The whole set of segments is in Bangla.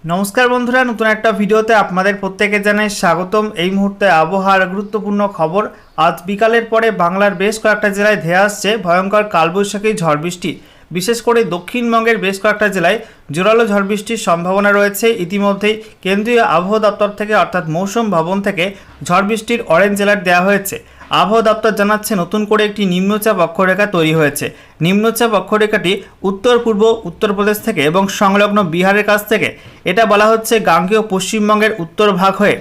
নমস্কার বন্ধুরা, নতুন একটা ভিডিওতে আপনাদের প্রত্যেকে জানাই স্বাগতম। এই মুহূর্তে আবহাওয়ার গুরুত্বপূর্ণ খবর। আজ বিকালের পরে বাংলার বেশ কয়েকটা জেলায় ধেয়ে আসছে ভয়ঙ্কর কালবৈশাখী ঝড় বৃষ্টি। বিশেষ করে দক্ষিণবঙ্গের বেশ কয়েকটা জেলায় জোরালো ঝড় বৃষ্টির সম্ভাবনা রয়েছে। ইতিমধ্যেই কেন্দ্রীয় আবহাওয়া দপ্তর থেকে অর্থাৎ মৌসুম ভবন থেকে ঝড় বৃষ্টির অরেঞ্জ অ্যালার্ট দেওয়া হয়েছে। আবহাওয়া দপ্তর জানাচ্ছে নতুন করে একটি নিম্নচাপ অক্ষরেখা তৈরি হয়েছে। নিম্নচাপ অক্ষরেখাটি উত্তর পূর্ব উত্তরপ্রদেশ থেকে এবং সংলগ্ন বিহারের কাছ থেকে, এটা বলা হচ্ছে গাঙ্গেয় পশ্চিমবঙ্গের উত্তর ভাগ হয়ে,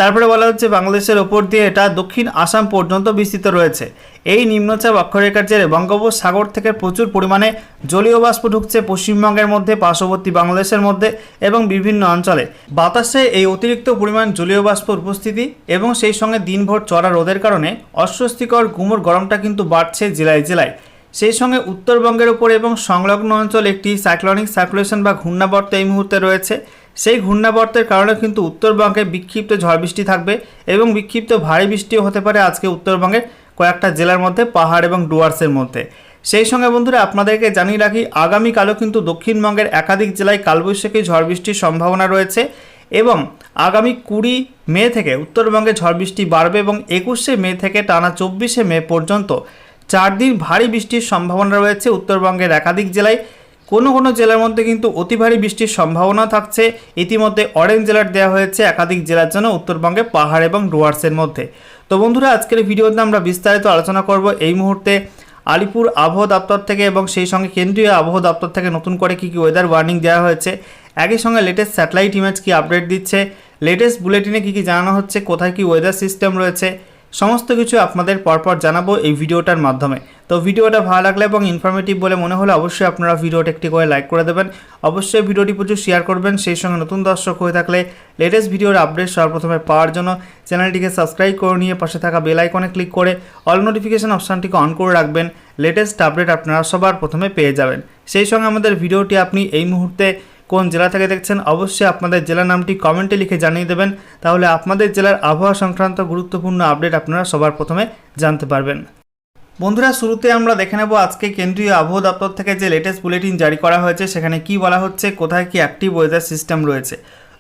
তারপরে বলা হচ্ছে বাংলাদেশের ওপর দিয়ে এটা দক্ষিণ আসাম পর্যন্ত বিস্তৃত রয়েছে। এই নিম্নচাপ অক্ষরেখার জেরে বঙ্গোপসাগর থেকে প্রচুর পরিমাণে জলীয় বাষ্প ঢুকছে পশ্চিমবঙ্গের মধ্যে, পার্শ্ববর্তী বাংলাদেশের মধ্যে এবং বিভিন্ন অঞ্চলে। বাতাসে এই অতিরিক্ত পরিমাণ জলীয় বাষ্পর উপস্থিতি এবং সেই সঙ্গে দিনভর চড়া রোদের কারণে অস্বস্তিকর গুমোট গরমটা কিন্তু বাড়ছে জেলায় জেলায়। সেই সঙ্গে উত্তরবঙ্গের উপর এবং সংলগ্ন অঞ্চলে একটি সাইক্লোনিক সার্কুলেশন বা ঘূর্ণাবর্ত এই মুহূর্তে রয়েছে। সেই ঘূর্ণাবর্তের কারণে কিন্তু উত্তরবঙ্গে বিক্ষিপ্ত ঝড় বৃষ্টি থাকবে এবং বিক্ষিপ্ত ভারী বৃষ্টিও হতে পারে আজকে উত্তরবঙ্গের কয়েকটা জেলার মধ্যে, পাহাড় এবং ডুয়ার্সের মধ্যে। সেই সঙ্গে বন্ধুরা আপনাদেরকে জানিয়ে রাখি, আগামীকালও কিন্তু দক্ষিণবঙ্গের একাধিক জেলায় কালবৈশাখী ঝড় বৃষ্টির সম্ভাবনা রয়েছে এবং আগামী 20 মে থেকে উত্তরবঙ্গে ঝড় বৃষ্টি বাড়বে এবং 21শে মে থেকে টানা 24শে মে পর্যন্ত 4 দিন ভারী বৃষ্টির সম্ভাবনা রয়েছে উত্তরবঙ্গের একাধিক জেলায়। কোনো কোনো জেলার মধ্যে কিন্তু অতি ভারী বৃষ্টির সম্ভাবনা থাকছে। ইতিমধ্যে অরেঞ্জ অ্যালার্ট দেওয়া হয়েছে একাধিক জেলার জন্য উত্তরবঙ্গে পাহাড় এবং ডুয়ার্সের মধ্যে। তো বন্ধুরা, আজকের ভিডিওতে আমরা বিস্তারিত আলোচনা করব এই মুহূর্তে আলিপুর আবহাওয়া দপ্তর থেকে এবং সেই সঙ্গে কেন্দ্রীয় আবহাওয়া দপ্তর থেকে নতুন করে কী কী ওয়েদার ওয়ার্নিং দেওয়া হয়েছে, একই সঙ্গে লেটেস্ট স্যাটেলাইট ইমেজ কী আপডেট দিচ্ছে, লেটেস্ট বুলেটিনে কী কী জানানো হচ্ছে, কোথায় কী ওয়েদার সিস্টেম রয়েছে, সমস্ত কিছু আপনাদের পরপর জানাবো এই ভিডিওটার মাধ্যমে। তো ভিডিওটা ভালো লাগলে এবং ইনফরমেটিভ বলে মনে হলে অবশ্যই আপনারা ভিডিওটা একটি করে লাইক করে দেবেন। অবশ্যই ভিডিওটি প্রচুর শেয়ার করবেন। সেই সঙ্গে নতুন দর্শক হয়ে থাকলে লেটেস্ট ভিডিওর আপডেট সর্বপ্রথমে পাওয়ার জন্য চ্যানেলটিকে সাবস্ক্রাইব করে নিয়ে পাশে থাকা বেল আইকনে ক্লিক করে অল নোটিফিকেশন অপশানটিকে অন করে রাখবেন। লেটেস্ট আপডেট আপনারা সবার প্রথমে পেয়ে যাবেন। সেই সঙ্গে আমাদের ভিডিওটি আপনি এই মুহূর্তে কোন জেলা থেকে দেখছেন অবশ্যই আপনাদের জেলার নামটি কমেন্টে লিখে জানিয়ে দেবেন, তাহলে আপনাদের জেলার আবহাওয়া সংক্রান্ত গুরুত্বপূর্ণ আপডেট আপনারা সবার প্রথমে জানতে পারবেন। বন্ধুরা, শুরুতে আমরা দেখে নেব আজকে কেন্দ্রীয় আবহাওয়া দপ্তর থেকে যে লেটেস্ট বুলেটিন জারি করা হয়েছে, সেখানে কি বলা হচ্ছে, কোথায় কি অ্যাক্টিভ ওয়েদার সিস্টেম রয়েছে।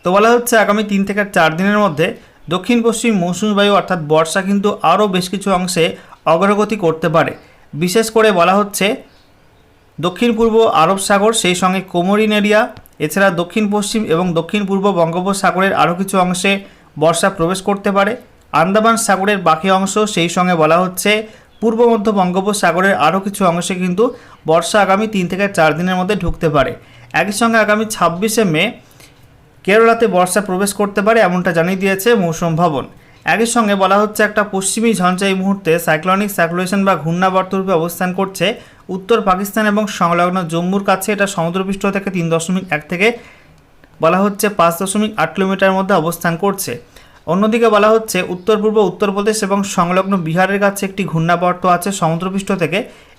তো বলা হচ্ছে আগামী 3 থেকে 4 দিনের মধ্যে দক্ষিণ পশ্চিম মৌসুমী বায়ু অর্থাৎ বর্ষা কিন্তু আরও বেশ কিছু অংশে অগ্রগতি করতে পারে। বিশেষ করে বলা হচ্ছে দক্ষিণ পূর্ব আরব সাগর, সেই সঙ্গে কোমোরিন এরিয়া, এছাড়া দক্ষিণ পশ্চিম এবং দক্ষিণ পূর্ব বঙ্গোপসাগরের আরও কিছু অংশে বর্ষা প্রবেশ করতে পারে। আন্দামান সাগরের বাকি অংশ, সেই সঙ্গে বলা হচ্ছে পূর্ব মধ্য বঙ্গোপসাগরের আরও কিছু অংশে কিন্তু বর্ষা আগামী 3 থেকে 4 দিনের মধ্যে ঢুকতে পারে। একই সঙ্গে আগামী 26শে মে কেরলাতে বর্ষা প্রবেশ করতে পারে, এমনটা জানিয়ে দিয়েছে মৌসুম ভবন। একই সঙ্গে বলা হচ্ছে একটা পশ্চিমী ঝঞ্ঝা এই মুহূর্তে সাইক্লোনিক সার্কুলেশন বা ঘূর্ণাবর্ত রূপে অবস্থান করছে উত্তর পাকিস্তান এবং সংলগ্ন জম্মুর কাছে। এটা সমুদ্রপৃষ্ঠ থেকে 3.1 থেকে বলা হচ্ছে 5.8 কিলোমিটার মধ্যে অবস্থান করছে। অন্যদিকে বলা হচ্ছে উত্তর পূর্ব উত্তরপ্রদেশ এবং সংলগ্ন বিহারের কাছে একটি ঘূর্ণাবর্ত আছে সমুদ্রপৃষ্ঠ থেকে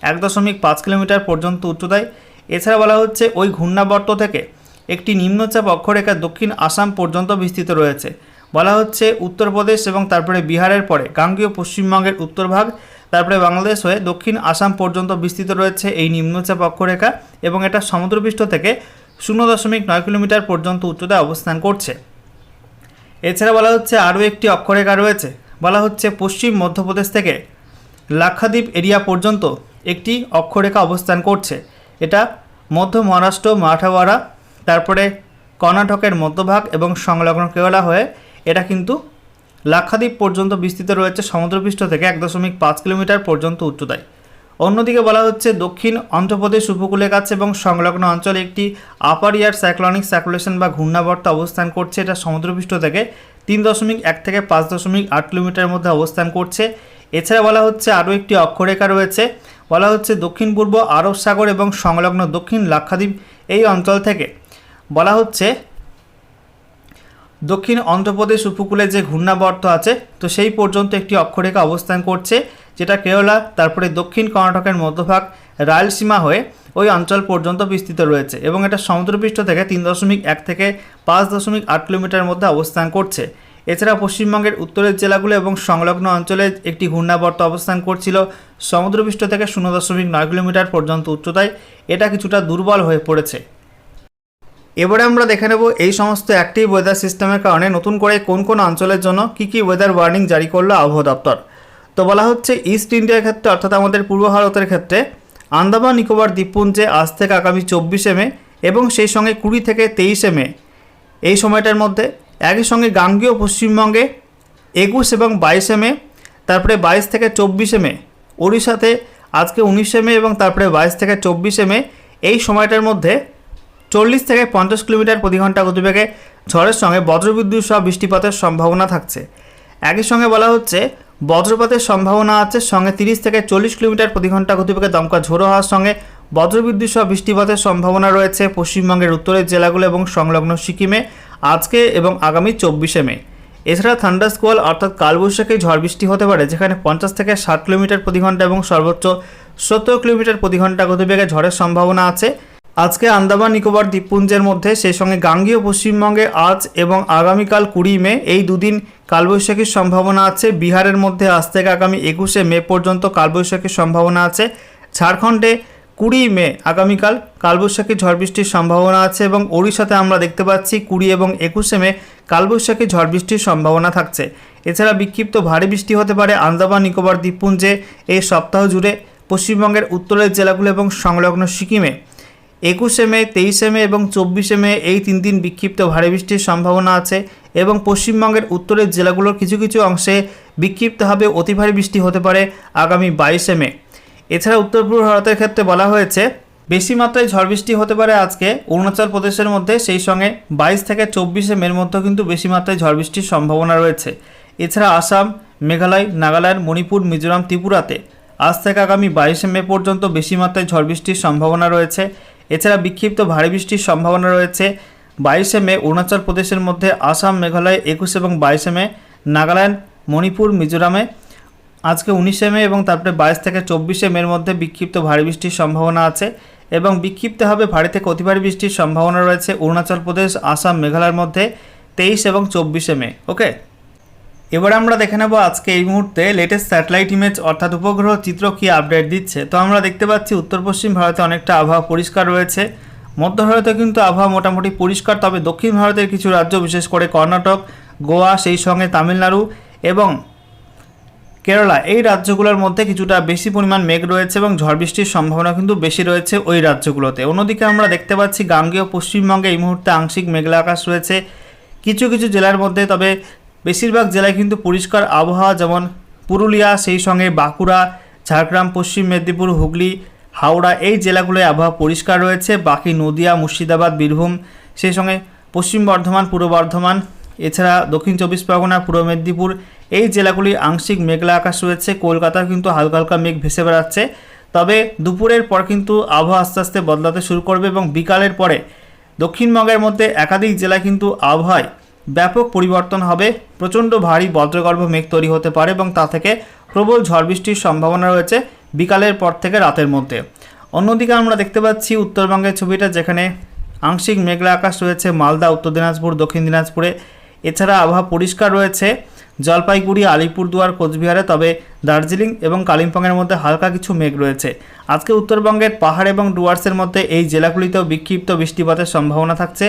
1.5 কিলোমিটার পর্যন্ত উচ্চতায়। এছাড়া বলা হচ্ছে ওই ঘূর্ণাবর্ত থেকে একটি নিম্নচাপ অক্ষরেখা দক্ষিণ আসাম পর্যন্ত বিস্তৃত রয়েছে। বলা হচ্ছে উত্তরপ্রদেশ এবং তারপরে বিহারের পরে গাঙ্গেয় পশ্চিমবঙ্গের উত্তরভাগ, তারপরে বাংলাদেশ হয়ে দক্ষিণ আসাম পর্যন্ত বিস্তৃত রয়েছে এই নিম্নচাপ অক্ষরেখা এবং এটা সমুদ্রপৃষ্ঠ থেকে 0.9 কিলোমিটার পর্যন্ত উচ্চতায় অবস্থান করছে। এছাড়া বলা হচ্ছে আরও একটি অক্ষরেখা রয়েছে। বলা হচ্ছে পশ্চিম মধ্যপ্রদেশ থেকে লাক্ষাদ্বীপ এরিয়া পর্যন্ত একটি অক্ষরেখা অবস্থান করছে। এটা মধ্য মহারাষ্ট্র, মারাঠাওয়াড়া, তারপরে কর্ণাটকের মধ্যভাগ এবং সংলগ্ন কেরালা হয়ে এটা কিন্তু লাক্ষাদ্বীপ পর্যন্ত বিস্তৃত রয়েছে সমুদ্রপৃষ্ঠ থেকে 1.5 কিলোমিটার পর্যন্ত উচ্চতায়। অন্যদিকে বলা হচ্ছে দক্ষিণ অন্ধ্রপ্রদেশ উপকূলের কাছে এবং সংলগ্ন অঞ্চলে একটি আপার এয়ার সাইক্লোনিক সার্কুলেশন বা ঘূর্ণাবর্ত অবস্থান করছে। এটা সমুদ্রপৃষ্ঠ থেকে 3.1 থেকে 5.8 কিলোমিটারের মধ্যে অবস্থান করছে। এছাড়া বলা হচ্ছে আরও একটি অক্ষরেখা রয়েছে। বলা হচ্ছে দক্ষিণ পূর্ব আরব সাগর এবং সংলগ্ন দক্ষিণ লাক্ষাদ্বীপ এই অঞ্চল থেকে বলা হচ্ছে দক্ষিণ অন্ধ্রপ্রদেশ উপকূলে যে ঘূর্ণাবর্ত আছে তো সেই পর্যন্ত একটি অক্ষরেখা অবস্থান করছে, যেটা কেরালা, তারপরে দক্ষিণ কর্ণাটকের মধ্যভাগ, রায়লসীমা হয়ে ওই অঞ্চল পর্যন্ত বিস্তৃত রয়েছে এবং এটা সমুদ্রপৃষ্ঠ থেকে 3.1 থেকে 5.8 কিলোমিটারের মধ্যে অবস্থান করছে। এছাড়া পশ্চিমবঙ্গের উত্তরের জেলাগুলো এবং সংলগ্ন অঞ্চলে একটি ঘূর্ণাবর্ত অবস্থান করছিল সমুদ্রপৃষ্ঠ থেকে 0.9 কিলোমিটার পর্যন্ত উচ্চতায়। এটা কিছুটা দুর্বল হয়ে পড়েছে। এবারে আমরা দেখে নেব এই সমস্ত অ্যাক্টিভ ওয়েদার সিস্টেমের কারণে নতুন করে কোন কোন অঞ্চলের জন্য কী ওয়েদার ওয়ার্নিং জারি করলো আবহাওয়া দপ্তর। তো বলা হচ্ছে ইস্ট ইন্ডিয়ার ক্ষেত্রে অর্থাৎ আমাদের পূর্ব ভারতের ক্ষেত্রে আন্দামান নিকোবর দ্বীপপুঞ্জে আজ থেকে আগামী 24 মে এবং সেই সঙ্গে 20 থেকে 23 মে এই সময়টার মধ্যে, একই সঙ্গে গাঙ্গেয় পশ্চিমবঙ্গে 21 এবং 22 মে, তারপরে 22 থেকে 24 মে ওড়িশাতে আজকে 19 মে এবং তারপরে 22 থেকে 24 মে এই সময়টার মধ্যে 40 থেকে 50 কিলোমিটার প্রতি ঘন্টা গতিবেগে ঝড়ের সঙ্গে বজ্রবিদ্যুৎ সহ বৃষ্টিপাতের সম্ভাবনা থাকছে। একই সঙ্গে বলা হচ্ছে বজ্রপাতের সম্ভাবনা আছে, সঙ্গে 30 থেকে 40 কিলোমিটার প্রতি ঘন্টা গতিবেগে দমকা ঝোড়ো হওয়ার সঙ্গে বজ্রবিদ্যুৎ সহ বৃষ্টিপাতের সম্ভাবনা রয়েছে পশ্চিমবঙ্গের উত্তরের জেলাগুলো এবং সংলগ্ন সিকিমে আজকে এবং আগামী 24 মে। এছাড়া থান্ডার স্কোয়াল অর্থাৎ কালবৈশাখী ঝড় বৃষ্টি হতে পারে, যেখানে 50 থেকে 60 কিলোমিটার প্রতি ঘন্টা এবং সর্বোচ্চ 70 কিলোমিটার প্রতি ঘন্টা গতিবেগে ঝড়ের সম্ভাবনা আছে আজকে আন্দামান নিকোবর দ্বীপপুঞ্জের মধ্যে। সেই সঙ্গে গাঙ্গেয় পশ্চিমবঙ্গে আজ এবং আগামীকাল 20 মে এই দুদিন কালবৈশাখীর সম্ভাবনা আছে। বিহারের মধ্যে আজ থেকে আগামী 21 মে পর্যন্ত কালবৈশাখীর সম্ভাবনা আছে। ঝাড়খণ্ডে 20 মে আগামীকাল কালবৈশাখী ঝড় বৃষ্টির সম্ভাবনা আছে এবং ওড়িশাতে আমরা দেখতে পাচ্ছি 20 এবং 21 মে কালবৈশাখী ঝড় বৃষ্টির সম্ভাবনা থাকছে। এছাড়া বিক্ষিপ্ত ভারী বৃষ্টি হতে পারে আন্দামান নিকোবর দ্বীপপুঞ্জে এই সপ্তাহ জুড়ে পশ্চিমবঙ্গের উত্তরের জেলাগুলো এবং সংলগ্ন সিকিমে 21 মে, 23 মে এবং 24 মে এই 3 দিন বিক্ষিপ্ত ভারী বৃষ্টির সম্ভাবনা আছে এবং পশ্চিমবঙ্গের উত্তরের জেলাগুলোর কিছু কিছু অংশে বিক্ষিপ্তভাবে অতি ভারী বৃষ্টি হতে পারে আগামী 22 মে। এছাড়া উত্তর পূর্ব ভারতের ক্ষেত্রে বলা হয়েছে বেশি মাত্রায় ঝড় বৃষ্টি হতে পারে আজকে অরুণাচল প্রদেশের মধ্যে, সেই সঙ্গে 22 থেকে 24 মের মধ্যে কিন্তু বেশি মাত্রায় ঝড় বৃষ্টির সম্ভাবনা রয়েছে। এছাড়া আসাম, মেঘালয়, নাগাল্যান্ড, মণিপুর, মিজোরাম, ত্রিপুরাতে আজ থেকে আগামী 22 মে পর্যন্ত বেশি মাত্রায় ঝড় বৃষ্টির সম্ভাবনা রয়েছে। এছাড়া বিক্ষিপ্ত ভারী বৃষ্টির সম্ভাবনা রয়েছে 22 মে অরুণাচল প্রদেশের মধ্যে, আসাম, মেঘালয় 21 এবং 22 মে, নাগাল্যান্ড, মণিপুর, মিজোরামে আজকে 19 মে এবং তারপরে 22 থেকে 24 মের মধ্যে বিক্ষিপ্ত ভারী বৃষ্টির সম্ভাবনা আছে এবং বিক্ষিপ্তভাবে ভারী থেকে অতি ভারী বৃষ্টির সম্ভাবনা রয়েছে অরুণাচল প্রদেশ, আসাম, মেঘালয়ের মধ্যে 23 এবং 24 মে। ওকে, এবার আমরা দেখে নেব আজকে এই মুহূর্তে লেটেস্ট স্যাটেলাইট ইমেজ অর্থাৎ উপগ্রহ চিত্র কী আপডেট দিচ্ছে। তো আমরা দেখতে পাচ্ছি উত্তর পশ্চিম ভারতে অনেকটা আবহাওয়া পরিষ্কার রয়েছে, মধ্য ভারতে কিন্তু আবহাওয়া মোটামুটি পরিষ্কার, তবে দক্ষিণ ভারতের কিছু রাজ্য বিশেষ করে কর্ণাটক, গোয়া, সেই সঙ্গে তামিলনাড়ু এবং কেরালা এই রাজ্যগুলোর মধ্যে কিছুটা বেশি পরিমাণ মেঘ রয়েছে এবং ঝড় বৃষ্টির সম্ভাবনা কিন্তু বেশি রয়েছে ওই রাজ্যগুলোতে। অন্যদিকে আমরা দেখতে পাচ্ছি গাঙ্গেয় পশ্চিমবঙ্গে এই মুহূর্তে আংশিক মেঘলা আকাশ রয়েছে কিছু কিছু জেলার মধ্যে, তবে বেশিরভাগ জেলায় কিন্তু পরিষ্কার আবহাওয়া, যেমন পুরুলিয়া, সেই সঙ্গে বাঁকুড়া, ঝাড়গ্রাম, পশ্চিম মেদিনীপুর, হুগলি, হাওড়া এই জেলাগুলোয় আবহাওয়া পরিষ্কার রয়েছে। বাকি নদিয়া, মুর্শিদাবাদ, বীরভূম, সেই সঙ্গে পশ্চিম বর্ধমান, পূর্ব বর্ধমান, এছাড়া দক্ষিণ 24 পরগনা, পূর্ব মেদিনীপুর এই জেলাগুলি আংশিক মেঘলা আকাশ রয়েছে। কলকাতায় কিন্তু হালকা হালকা মেঘ ভেসে বেড়াচ্ছে, তবে দুপুরের পর কিন্তু আবহাওয়া আস্তে আস্তে বদলাতে শুরু করবে এবং বিকালের পরে দক্ষিণবঙ্গের মধ্যে একাধিক জেলায় কিন্তু আবহাওয়ায় ব্যাপক পরিবর্তন হবে। প্রচণ্ড ভারী বজ্রগর্ভ মেঘ তৈরি হতে পারে এবং তা থেকে প্রবল ঝড় বৃষ্টির সম্ভাবনা রয়েছে বিকালের পর থেকে রাতের মধ্যে। অন্যদিকে আমরা দেখতে পাচ্ছি উত্তরবঙ্গের ছবিটা, যেখানে আংশিক মেঘলা আকাশ রয়েছে মালদা, উত্তর দিনাজপুর, দক্ষিণ দিনাজপুরে। এছাড়া আবহাওয়া পরিষ্কার রয়েছে জলপাইগুড়ি, আলিপুরদুয়ার, কোচবিহারে, তবে দার্জিলিং এবং কালিম্পংয়ের মধ্যে হালকা কিছু মেঘ রয়েছে। আজকে উত্তরবঙ্গের পাহাড় এবং ডুয়ার্সের মধ্যে এই জেলাগুলিতেও বিক্ষিপ্ত বৃষ্টিপাতের সম্ভাবনা থাকছে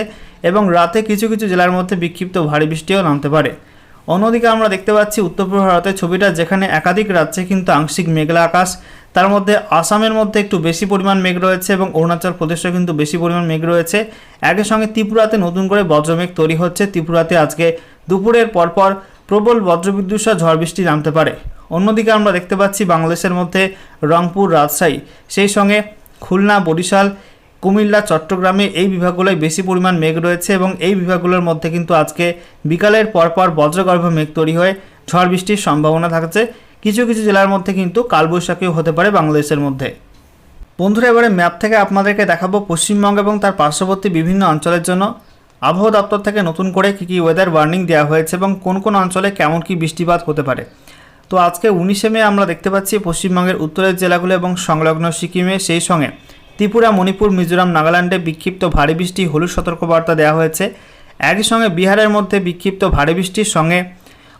এবং রাতে কিছু কিছু জেলার মধ্যে বিক্ষিপ্ত ভারী বৃষ্টিও নামতে পারে। অন্যদিকে আমরা দেখতে পাচ্ছি উত্তর পূর্ব ভারতের ছবিটা, যেখানে একাধিক রাজ্যে কিন্তু আংশিক মেঘলা আকাশ, তার মধ্যে আসামের মধ্যে একটু বেশি পরিমাণ মেঘ রয়েছে এবং অরুণাচল প্রদেশেও কিন্তু বেশি পরিমাণ মেঘ রয়েছে। একই সঙ্গে ত্রিপুরাতে নতুন করে বজ্রমেঘ তৈরি হচ্ছে। ত্রিপুরাতে আজকে দুপুরের পরপর প্রবল বজ্রবিদ্যুৎ সহ ঝড় বৃষ্টি নামতে পারে। অন্যদিকে আমরা দেখতে পাচ্ছি বাংলাদেশের মধ্যে রংপুর, রাজশাহী, সেই সঙ্গে খুলনা, বরিশাল, কুমিল্লা, চট্টগ্রামে এই বিভাগগুলোয় বেশি পরিমাণ মেঘ রয়েছে এবং এই বিভাগগুলোর মধ্যে কিন্তু আজকে বিকালের পরপর বজ্রগর্ভ মেঘ তৈরি হয়ে ঝড় বৃষ্টির সম্ভাবনা থাকছে। কিছু কিছু জেলার মধ্যে কিন্তু কালবৈশাখীও হতে পারে বাংলাদেশের মধ্যে। বন্ধুরা, এবারে ম্যাপ থেকে আপনাদেরকে দেখাবো পশ্চিমবঙ্গ এবং তার পার্শ্ববর্তী বিভিন্ন অঞ্চলের জন্য আবহাওয়া দপ্তর থেকে নতুন করে কী কী ওয়েদার ওয়ার্নিং দেওয়া হয়েছে এবং কোন কোন অঞ্চলে কেমন কী বৃষ্টিপাত হতে পারে। তো আজকে 19 মে আমরা দেখতে পাচ্ছি পশ্চিমবঙ্গের উত্তরের জেলাগুলো এবং সংলগ্ন সিকিমে, সেই সঙ্গে ত্রিপুরা, মণিপুর, মিজোরাম, নাগাল্যান্ডে বিক্ষিপ্ত ভারী বৃষ্টি হলুদ সতর্কবার্তা দেওয়া হয়েছে। একই সঙ্গে বিহারের মধ্যে বিক্ষিপ্ত ভারী বৃষ্টির সঙ্গে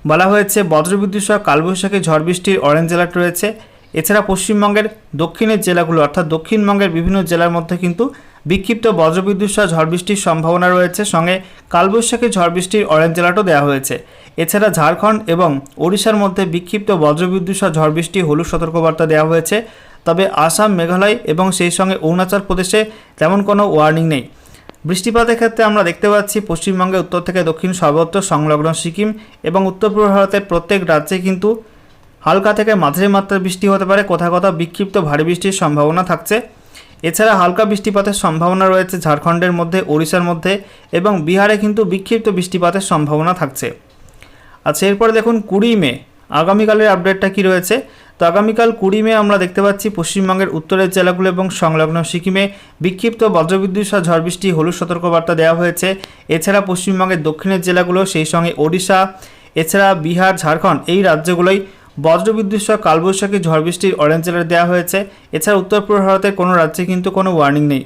বলা হয়েছে বজ্রবিদ্যুৎ সহ কালবৈশাখী ঝড় বৃষ্টির অরেঞ্জ অ্যালার্ট রয়েছে। এছাড়া পশ্চিমবঙ্গের দক্ষিণের জেলাগুলো অর্থাৎ দক্ষিণবঙ্গের বিভিন্ন জেলার মধ্যে কিন্তু বিক্ষিপ্ত বজ্রবিদ্যুৎ সহ ঝড় বৃষ্টির সম্ভাবনা রয়েছে। সঙ্গে কালবৈশাখী ঝড় বৃষ্টির অরেঞ্জ অ্যালার্টও দেওয়া হয়েছে। এছাড়া ঝাড়খণ্ড এবং ওড়িশার মধ্যে বিক্ষিপ্ত বজ্রবিদ্যুৎ সহ ঝড় বৃষ্টি হলুদ সতর্কবার্তা দেওয়া হয়েছে। তবে আসাম, মেঘালয় এবং সেই সঙ্গে অরুণাচল প্রদেশে তেমন কোনো ওয়ার্নিং নেই। বৃষ্টিপাতের ক্ষেত্রে আমরা দেখতে পাচ্ছি পশ্চিমবঙ্গে উত্তর থেকে দক্ষিণ সর্বত্র, সংলগ্ন সিকিম এবং উত্তর পূর্ব ভারতের প্রত্যেক রাজ্যে কিন্তু হালকা থেকে মাঝারি মাত্রার বৃষ্টি হতে পারে, কোথাও কোথাও বিক্ষিপ্ত ভারী বৃষ্টির সম্ভাবনা থাকছে। এছাড়া হালকা বৃষ্টিপাতের সম্ভাবনা রয়েছে ঝাড়খণ্ডের মধ্যে, ওড়িশার মধ্যে এবং বিহারে কিন্তু বিক্ষিপ্ত বৃষ্টিপাতের সম্ভাবনা থাকছে। আচ্ছা, এরপরে দেখুন 20 মে আগামীকালের আপডেটটা কী রয়েছে। তো আগামীকাল 20 মে আমরা দেখতে পাচ্ছি পশ্চিমবঙ্গের উত্তরের জেলাগুলো এবং সংলগ্ন সিকিমে বিক্ষিপ্ত বজ্রবিদ্যুৎ সহ ঝড় বৃষ্টি হলুদ সতর্কবার্তা দেওয়া হয়েছে। এছাড়া পশ্চিমবঙ্গের দক্ষিণের জেলাগুলো, সেই সঙ্গে ওড়িশা, এছাড়া বিহার, ঝাড়খণ্ড এই রাজ্যগুলোই বজ্রবিদ্যুৎ সহ কালবৈশাখী ঝড় বৃষ্টির অরেঞ্জ অ্যালার্ট দেওয়া হয়েছে। এছাড়া উত্তর পূর্ব ভারতের কোনো রাজ্যে কিন্তু কোনো ওয়ার্নিং নেই।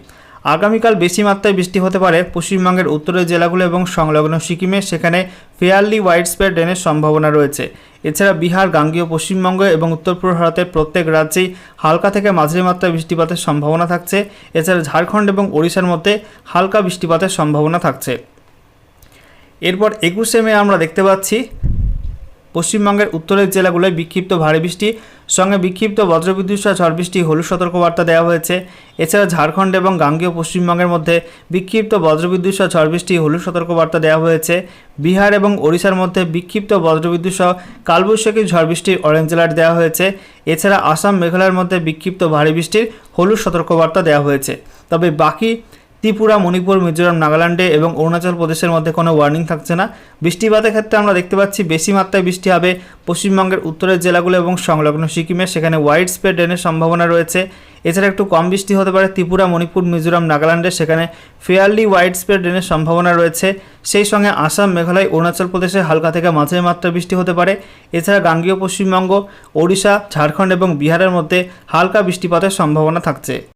আগামীকাল বেশি মাত্রায় বৃষ্টি হতে পারে পশ্চিমবঙ্গের উত্তরের জেলাগুলো এবং সংলগ্ন সিকিমে, সেখানে ফেয়ারলি ওয়াইড স্প্রেড রেনের সম্ভাবনা রয়েছে। এছাড়া বিহার, গাঙ্গেয় পশ্চিমবঙ্গ এবং উত্তর পূর্ব ভারতের প্রত্যেক রাজ্যেই হালকা থেকে মাঝারি মাত্রায় বৃষ্টিপাতের সম্ভাবনা থাকছে। এছাড়া ঝাড়খণ্ড এবং ওড়িশার মধ্যে হালকা বৃষ্টিপাতের সম্ভাবনা থাকছে। এরপর 21শে মে আমরা দেখতে পাচ্ছি পশ্চিমবঙ্গের উত্তরের জেলাগুলোয় বিক্ষিপ্ত ভারী বৃষ্টি সঙ্গে বিক্ষিপ্ত বজ্রবিদ্যুৎ সহ ঝড় বৃষ্টি হলুদ সতর্কবার্তা দেওয়া হয়েছে। এছাড়া ঝাড়খণ্ড এবং গাঙ্গেয় পশ্চিমবঙ্গের মধ্যে বিক্ষিপ্ত বজ্রবিদ্যুৎ সহ ঝড় বৃষ্টি হলুদ সতর্কবার্তা দেওয়া হয়েছে। বিহার এবং ওড়িশার মধ্যে বিক্ষিপ্ত বজ্রবিদ্যুৎ সহ কালবৈশাখী ঝড় বৃষ্টির অরেঞ্জ অ্যালার্ট দেওয়া হয়েছে। এছাড়া আসাম, মেঘালয়ের মধ্যে বিক্ষিপ্ত ভারী বৃষ্টির হলুদ সতর্কবার্তা দেওয়া হয়েছে। তবে বাকি ত্রিপুরা, মণিপুর, মিজোরাম, নাগাল্যান্ডে এবং অরুণাচল প্রদেশের মধ্যে কোনো ওয়ার্নিং থাকছে না। বৃষ্টিপাতের ক্ষেত্রে আমরা দেখতে পাচ্ছি বেশি মাত্রায় বৃষ্টি হবে পশ্চিমবঙ্গের উত্তরের জেলাগুলো এবং সংলগ্ন সিকিমে, সেখানে ওয়াইড স্প্রেড রেনের সম্ভাবনা রয়েছে। এছাড়া একটু কম বৃষ্টি হতে পারে ত্রিপুরা, মণিপুর, মিজোরাম, নাগাল্যান্ডে, সেখানে ফেয়ারলি ওয়াইড স্প্রেড রেনের সম্ভাবনা রয়েছে। সেই সঙ্গে আসাম, মেঘালয়, অরুণাচল প্রদেশে হালকা থেকে মাঝারি মাত্রার বৃষ্টি হতে পারে। এছাড়া গাঙ্গেয় পশ্চিমবঙ্গ, ওড়িশা, ঝাড়খণ্ড এবং বিহারের মধ্যে হালকা বৃষ্টিপাতের সম্ভাবনা থাকছে।